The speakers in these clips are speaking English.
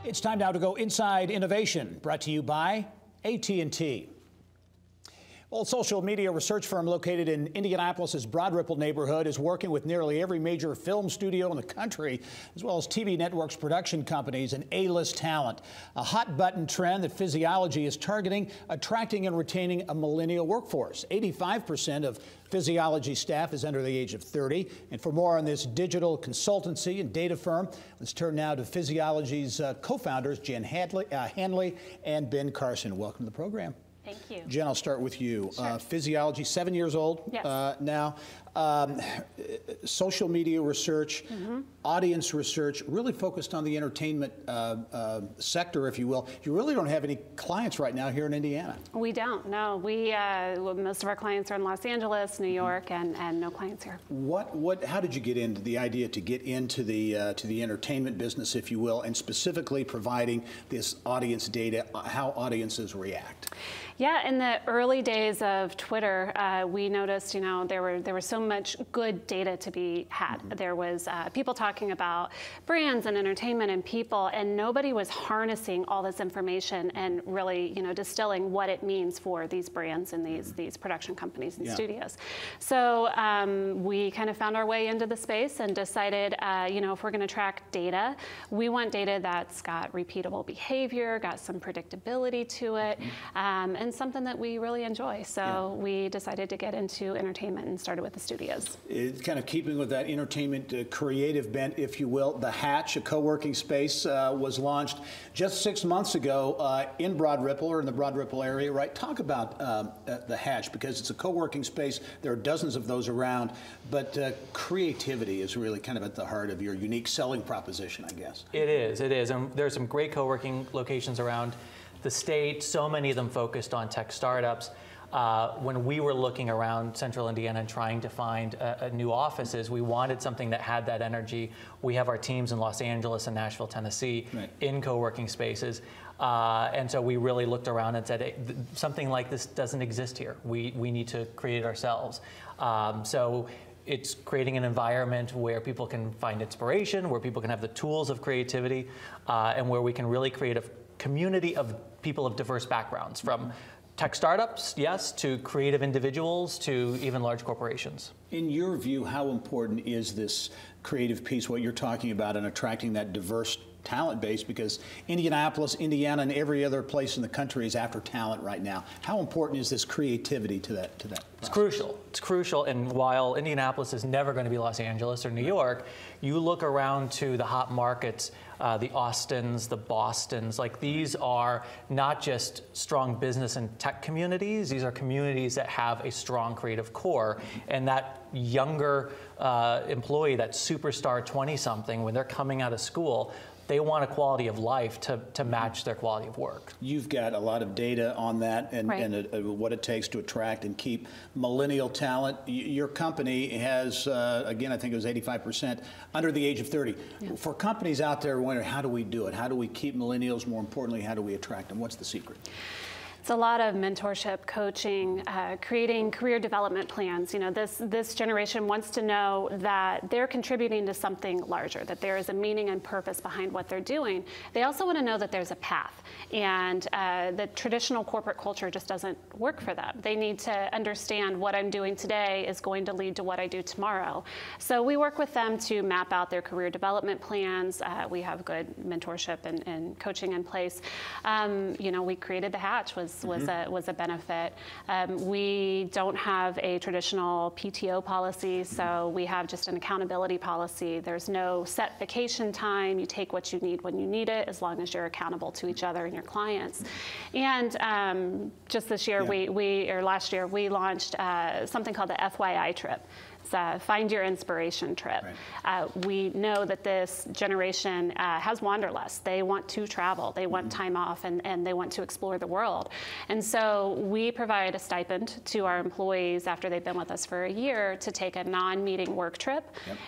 It's time now to go inside innovation, brought to you by AT&T. Well, a social media research firm located in Indianapolis's Broad Ripple neighborhood is working with nearly every major film studio in the country, as well as TV networks, production companies, and A-list talent. A hot-button trend that Fizziology is targeting, attracting and retaining a millennial workforce. 85% of Fizziology staff is under the age of 30. And for more on this digital consultancy and data firm, let's turn now to Fizziology's co-founders, Jen Hanley and Ben Carson. Welcome to the program. Thank you. Jen, I'll start with you. Sure. Pizziology, 7 years old now. Social media research, audience research, really focused on the entertainment sector, if you will. You really don't have any clients right now here in Indiana. We don't, no. We, most of our clients are in Los Angeles, New York, and no clients here. How did you get into the idea to get into the entertainment business, if you will, and specifically providing this audience data, how audiences react? Yeah, in the early days of Twitter, we noticed, you know, there was so much good data to be had. There was people talking about brands and entertainment and people, and nobody was harnessing all this information and really, you know, distilling what it means for these brands and these production companies and studios. So we kind of found our way into the space and decided, you know, if we're going to track data, we want data that's got repeatable behavior, got some predictability to it, and something that we really enjoy. So we decided to get into entertainment and started with the studios. It's kind of keeping with that entertainment creative bent, if you will. The Hatch, a co-working space, was launched just 6 months ago in Broad Ripple, or in the Broad Ripple area, right? Talk about the Hatch, because it's a co-working space. There are dozens of those around, but creativity is really kind of at the heart of your unique selling proposition, I guess. It is, and there's some great co-working locations around the state, so many of them focused on tech startups. When we were looking around central Indiana and trying to find new offices, we wanted something that had that energy. We have our teams in Los Angeles and Nashville, Tennessee, in co-working spaces. And so we really looked around and said, hey, something like this doesn't exist here. We need to create it ourselves. So it's creating an environment where people can find inspiration, where people can have the tools of creativity, and where we can really create a community of people of diverse backgrounds, from tech startups, yes, to creative individuals, to even large corporations. In your view, how important is this creative piece, what you're talking about, and attracting that diverse talent base? Because Indianapolis, Indiana, and every other place in the country is after talent right now. How important is this creativity to that process? It's crucial. It's crucial. And while Indianapolis is never going to be Los Angeles or New York, you look around to the hot markets, the Austins, the Bostons, like these are not just strong business and tech communities, these are communities that have a strong creative core. And that younger employee, that superstar 20-something, when they're coming out of school, they want a quality of life to match their quality of work. You've got a lot of data on that and, what it takes to attract and keep millennial talent. Your company has, again, I think it was 85% under the age of 30. For companies out there wondering, how do we do it? How do we keep millennials? More importantly, how do we attract them? What's the secret? It's a lot of mentorship, coaching, creating career development plans. You know, this generation wants to know that they're contributing to something larger, that there is a meaning and purpose behind what they're doing. They also want to know that there's a path, and the traditional corporate culture just doesn't work for them. They need to understand what I'm doing today is going to lead to what I do tomorrow. So we work with them to map out their career development plans. We have good mentorship and coaching in place. You know, we created the Hatch was a benefit. We don't have a traditional PTO policy, so we have just an accountability policy. There's no set vacation time. You take what you need when you need it, as long as you're accountable to each other and your clients. And just this year, or last year, we launched something called the FYI trip. It's a Find Your Inspiration trip. We know that this generation has wanderlust. They want to travel, they want time off, and they want to explore the world. And so we provide a stipend to our employees after they've been with us for a year to take a non-meeting work trip.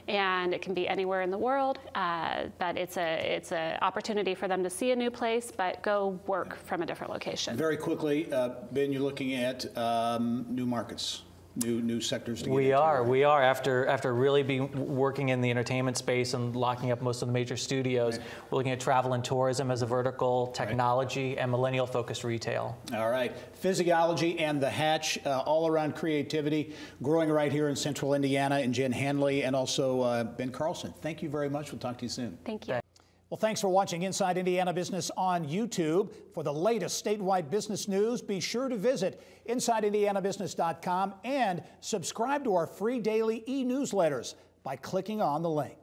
And it can be anywhere in the world, but it's an opportunity for them to see a new place, but go work from a different location. Very quickly, Ben, you're looking at new markets. new sectors to get We into, are. right? We are. After really working in the entertainment space and locking up most of the major studios, Right. we're looking at travel and tourism as a vertical, technology, and millennial-focused retail. All right. Fizziology and The Hatch, all around creativity, growing right here in Central Indiana, and Jen Hanley and also Ben Carlson. Thank you very much. We'll talk to you soon. Thank you. Well, thanks for watching Inside Indiana Business on YouTube. For the latest statewide business news, be sure to visit InsideIndianaBusiness.com and subscribe to our free daily e-newsletters by clicking on the link.